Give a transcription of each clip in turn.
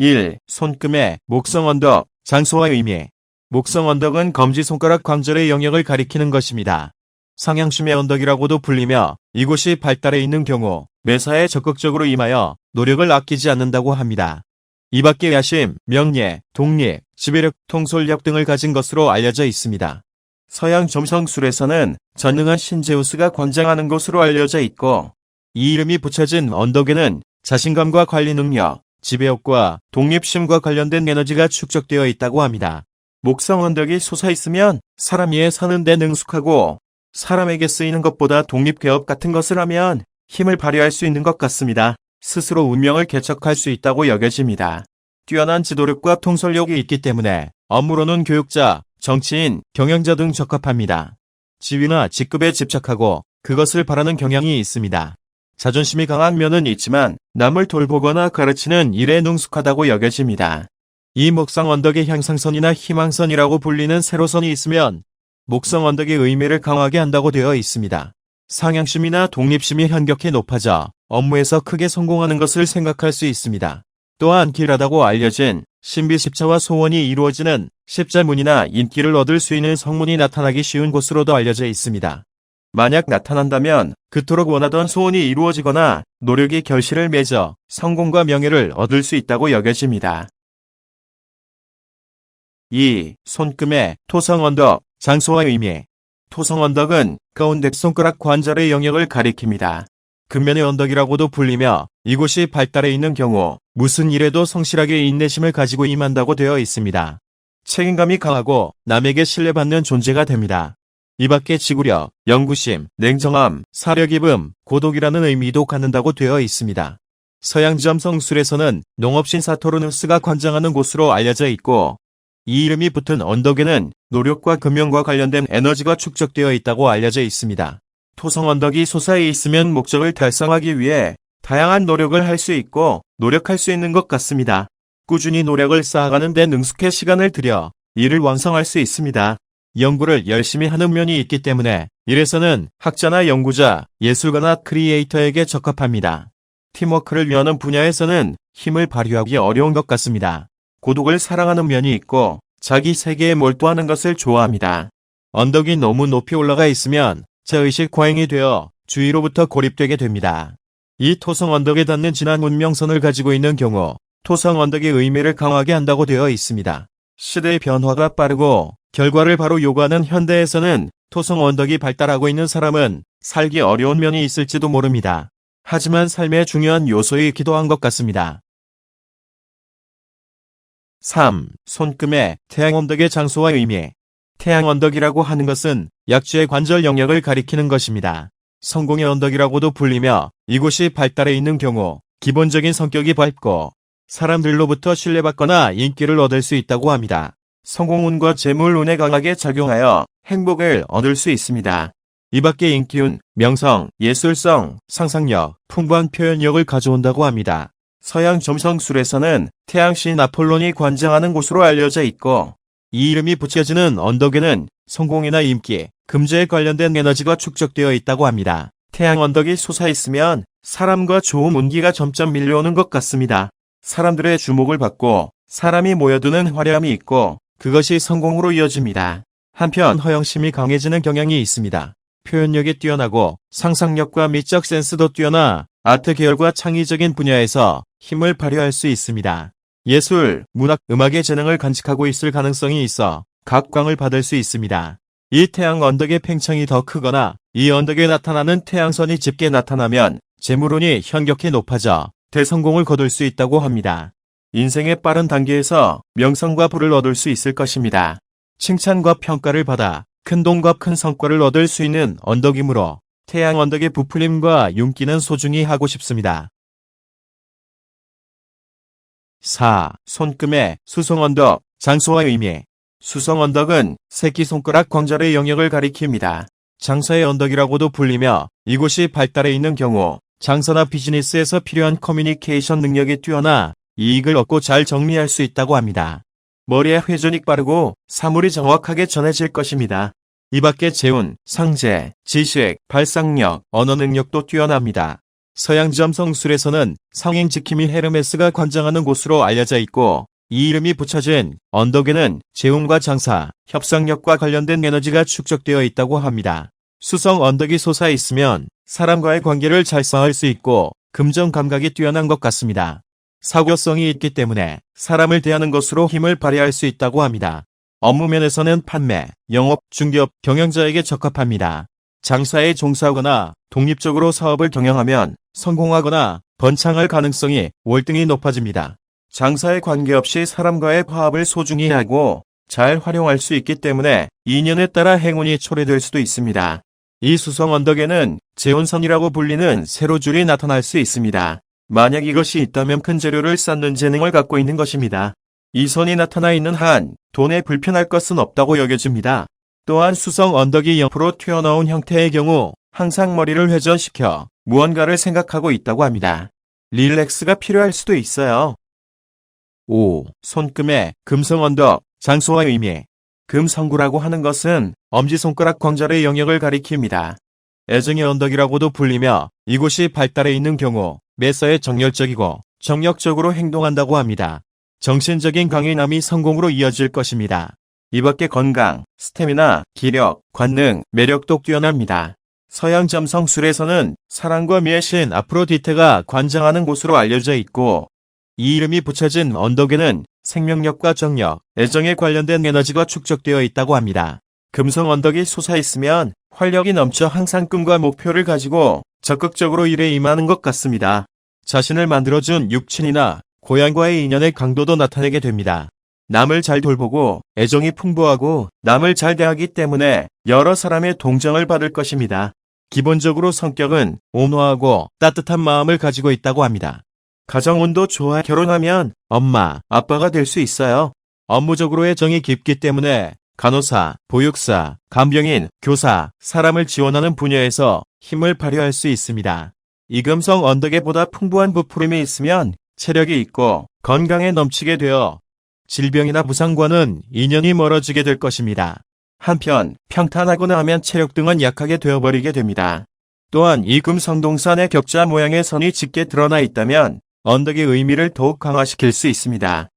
1. 손금의 목성 언덕, 장소와 의미. 목성 언덕은 검지손가락 관절의 영역을 가리키는 것입니다. 상향심의 언덕이라고도 불리며 이곳이 발달해 있는 경우 매사에 적극적으로 임하여 노력을 아끼지 않는다고 합니다. 이 밖에 야심, 명예, 독립, 지배력, 통솔력 등을 가진 것으로 알려져 있습니다. 서양 점성술에서는 전능한 신 제우스가 관장하는 곳으로 알려져 있고, 이 이름이 붙여진 언덕에는 자신감과 관리 능력, 지배욕과 독립심과 관련된 에너지가 축적되어 있다고 합니다. 목성 언덕이 솟아있으면 사람 위에 사는 데 능숙하고 사람에게 쓰이는 것보다 독립개업 같은 것을 하면 힘을 발휘할 수 있는 것 같습니다. 스스로 운명을 개척할 수 있다고 여겨집니다. 뛰어난 지도력과 통솔력이 있기 때문에 업무로는 교육자, 정치인, 경영자 등 적합합니다. 지위나 직급에 집착하고 그것을 바라는 경향이 있습니다. 자존심이 강한 면은 있지만 남을 돌보거나 가르치는 일에 능숙하다고 여겨집니다. 이 목성 언덕의 향상선이나 희망선이라고 불리는 세로선이 있으면 목성 언덕의 의미를 강하게 한다고 되어 있습니다. 상향심이나 독립심이 현격히 높아져 업무에서 크게 성공하는 것을 생각할 수 있습니다. 또한 길하다고 알려진 신비십자와 소원이 이루어지는 십자문이나 인기를 얻을 수 있는 성문이 나타나기 쉬운 곳으로도 알려져 있습니다. 만약 나타난다면 그토록 원하던 소원이 이루어지거나 노력이 결실을 맺어 성공과 명예를 얻을 수 있다고 여겨집니다. 2. 손금의 토성 언덕, 장소와 의미. 토성 언덕은 가운데 손가락 관절의 영역을 가리킵니다. 근면의 언덕이라고도 불리며 이곳이 발달해 있는 경우 무슨 일에도 성실하게 인내심을 가지고 임한다고 되어 있습니다. 책임감이 강하고 남에게 신뢰받는 존재가 됩니다. 이 밖에 지구력, 연구심, 냉정함, 사려깊음, 고독이라는 의미도 갖는다고 되어 있습니다. 서양 점성술에서는 농업신 사토르누스가 관장하는 곳으로 알려져 있고, 이 이름이 붙은 언덕에는 노력과 근면과 관련된 에너지가 축적되어 있다고 알려져 있습니다. 토성 언덕이 솟아에 있으면 목적을 달성하기 위해 다양한 노력을 할 수 있고 노력할 수 있는 것 같습니다. 꾸준히 노력을 쌓아가는 데 능숙해 시간을 들여 일을 완성할 수 있습니다. 연구를 열심히 하는 면이 있기 때문에 일에서는 학자나 연구자, 예술가나 크리에이터에게 적합합니다. 팀워크를 위하는 분야에서는 힘을 발휘하기 어려운 것 같습니다. 고독을 사랑하는 면이 있고 자기 세계에 몰두하는 것을 좋아합니다. 언덕이 너무 높이 올라가 있으면 자의식 과잉이 되어 주위로부터 고립되게 됩니다. 이 토성 언덕에 닿는 진한 운명선을 가지고 있는 경우 토성 언덕의 의미를 강하게 한다고 되어 있습니다. 시대의 변화가 빠르고 결과를 바로 요구하는 현대에서는 토성 언덕이 발달하고 있는 사람은 살기 어려운 면이 있을지도 모릅니다. 하지만 삶의 중요한 요소이기도 한 것 같습니다. 3. 손금의 태양 언덕의 장소와 의미. 태양 언덕이라고 하는 것은 약주의 관절 영역을 가리키는 것입니다. 성공의 언덕이라고도 불리며 이곳이 발달해 있는 경우 기본적인 성격이 밝고 사람들로부터 신뢰받거나 인기를 얻을 수 있다고 합니다. 성공운과 재물운에 강하게 작용하여 행복을 얻을 수 있습니다. 이 밖에 인기운, 명성, 예술성, 상상력, 풍부한 표현력을 가져온다고 합니다. 서양 점성술에서는 태양신 아폴론이 관장하는 곳으로 알려져 있고 이 이름이 붙여지는 언덕에는 성공이나 인기, 금제에 관련된 에너지가 축적되어 있다고 합니다. 태양 언덕이 솟아있으면 사람과 좋은 운기가 점점 밀려오는 것 같습니다. 사람들의 주목을 받고 사람이 모여드는 화려함이 있고 그것이 성공으로 이어집니다. 한편 허영심이 강해지는 경향이 있습니다. 표현력이 뛰어나고 상상력과 미적 센스도 뛰어나 아트 계열과 창의적인 분야에서 힘을 발휘할 수 있습니다. 예술, 문학, 음악의 재능을 간직하고 있을 가능성이 있어 각광을 받을 수 있습니다. 이 태양 언덕의 팽창이 더 크거나 이 언덕에 나타나는 태양선이 짙게 나타나면 재물운이 현격히 높아져 대성공을 거둘 수 있다고 합니다. 인생의 빠른 단계에서 명성과 부를 얻을 수 있을 것입니다. 칭찬과 평가를 받아 큰 돈과 큰 성과를 얻을 수 있는 언덕이므로 태양 언덕의 부풀림과 윤기는 소중히 하고 싶습니다. 4. 손금의 수성 언덕, 장소와 의미. 수성 언덕은 새끼손가락 관절의 영역을 가리킵니다. 장사의 언덕이라고도 불리며 이곳이 발달해 있는 경우 장사나 비즈니스에서 필요한 커뮤니케이션 능력이 뛰어나 이익을 얻고 잘 정리할 수 있다고 합니다. 머리의 회전이 빠르고 사물이 정확하게 전해질 것입니다. 이 밖에 재운, 상재, 지식, 발상력, 언어 능력도 뛰어납니다. 서양 점성술에서는 성인 지킴이 헤르메스가 관장하는 곳으로 알려져 있고, 이 이름이 붙여진 언덕에는 재운과 장사, 협상력과 관련된 에너지가 축적되어 있다고 합니다. 수성 언덕이 솟아 있으면 사람과의 관계를 잘 쌓을 수 있고 금전 감각이 뛰어난 것 같습니다. 사고성이 있기 때문에 사람을 대하는 것으로 힘을 발휘할 수 있다고 합니다. 업무 면에서는 판매, 영업, 중개업, 경영자에게 적합합니다. 장사에 종사하거나 독립적으로 사업을 경영하면 성공하거나 번창할 가능성이 월등히 높아집니다. 장사에 관계없이 사람과의 화합을 소중히 하고 잘 활용할 수 있기 때문에 인연에 따라 행운이 초래될 수도 있습니다. 이 수성 언덕에는 재혼선이라고 불리는 세로줄이 나타날 수 있습니다. 만약 이것이 있다면 큰 재료를 쌓는 재능을 갖고 있는 것입니다. 이 선이 나타나 있는 한 돈에 불편할 것은 없다고 여겨집니다. 또한 수성 언덕이 옆으로 튀어나온 형태의 경우 항상 머리를 회전시켜 무언가를 생각하고 있다고 합니다. 릴렉스가 필요할 수도 있어요. 5. 손금의 금성 언덕, 장소와 의미. 금성구라고 하는 것은 엄지손가락 광절의 영역을 가리킵니다. 애정의 언덕이라고도 불리며 이곳이 발달해 있는 경우 매사에 정열적이고 정력적으로 행동한다고 합니다. 정신적인 강인함이 성공으로 이어질 것입니다. 이 밖에 건강, 스태미나, 기력, 관능, 매력도 뛰어납니다. 서양 점성술에서는 사랑과 미의 신 아프로디테가 관장하는 곳으로 알려져 있고, 이 이름이 붙여진 언덕에는 생명력과 정력, 애정에 관련된 에너지가 축적되어 있다고 합니다. 금성 언덕이 솟아있으면 활력이 넘쳐 항상 꿈과 목표를 가지고 적극적으로 일에 임하는 것 같습니다. 자신을 만들어준 육친이나 고향과의 인연의 강도도 나타내게 됩니다. 남을 잘 돌보고 애정이 풍부하고 남을 잘 대하기 때문에 여러 사람의 동정을 받을 것입니다. 기본적으로 성격은 온화하고 따뜻한 마음을 가지고 있다고 합니다. 가정운도 좋아 결혼하면 엄마, 아빠가 될 수 있어요. 업무적으로의 정이 깊기 때문에 간호사, 보육사, 간병인, 교사, 사람을 지원하는 분야에서 힘을 발휘할 수 있습니다. 이 금성 언덕에 보다 풍부한 부풀림이 있으면 체력이 있고 건강에 넘치게 되어 질병이나 부상과는 인연이 멀어지게 될 것입니다. 한편 평탄하거나 하면 체력 등은 약하게 되어버리게 됩니다. 또한 이 금성동산의 격자 모양의 선이 짙게 드러나 있다면 언덕의 의미를 더욱 강화시킬 수 있습니다.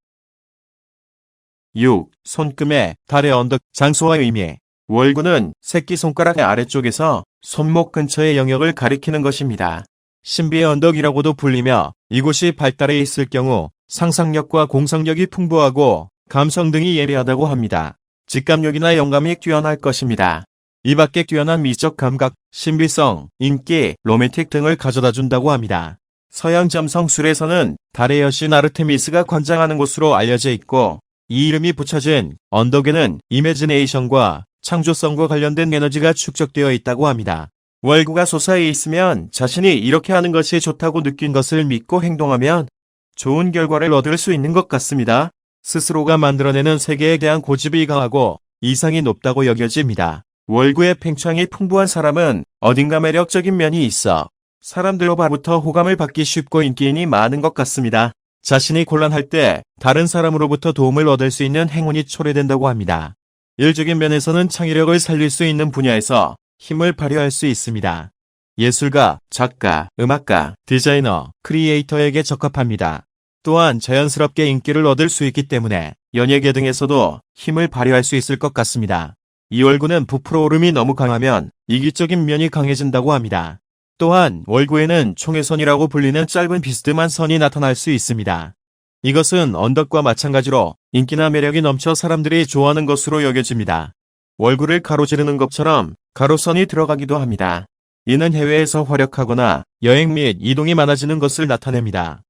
6. 손금의 달의 언덕, 장소와 의미. 월구는 새끼손가락의 아래쪽에서 손목 근처의 영역을 가리키는 것입니다. 신비의 언덕이라고도 불리며 이곳이 발달해 있을 경우 상상력과 공상력이 풍부하고 감성 등이 예리하다고 합니다. 직감력이나 영감이 뛰어날 것입니다. 이 밖에 뛰어난 미적 감각, 신비성, 인기, 로맨틱 등을 가져다 준다고 합니다. 서양 점성술에서는 달의 여신 아르테미스가 관장하는 곳으로 알려져 있고, 이 이름이 붙여진 언덕에는 이매지네이션과 창조성과 관련된 에너지가 축적되어 있다고 합니다. 월구가 솟아 있으면 자신이 이렇게 하는 것이 좋다고 느낀 것을 믿고 행동하면 좋은 결과를 얻을 수 있는 것 같습니다. 스스로가 만들어내는 세계에 대한 고집이 강하고 이상이 높다고 여겨집니다. 월구의 팽창이 풍부한 사람은 어딘가 매력적인 면이 있어 사람들로부터 호감을 받기 쉽고 인기인이 많은 것 같습니다. 자신이 곤란할 때 다른 사람으로부터 도움을 얻을 수 있는 행운이 초래된다고 합니다. 일적인 면에서는 창의력을 살릴 수 있는 분야에서 힘을 발휘할 수 있습니다. 예술가, 작가, 음악가, 디자이너, 크리에이터에게 적합합니다. 또한 자연스럽게 인기를 얻을 수 있기 때문에 연예계 등에서도 힘을 발휘할 수 있을 것 같습니다. 이 월구는 부풀어 오름이 너무 강하면 이기적인 면이 강해진다고 합니다. 또한 월구에는 총회선이라고 불리는 짧은 비스듬한 선이 나타날 수 있습니다. 이것은 언덕과 마찬가지로 인기나 매력이 넘쳐 사람들이 좋아하는 것으로 여겨집니다. 월구를 가로지르는 것처럼 가로선이 들어가기도 합니다. 이는 해외에서 활약하거나 여행 및 이동이 많아지는 것을 나타냅니다.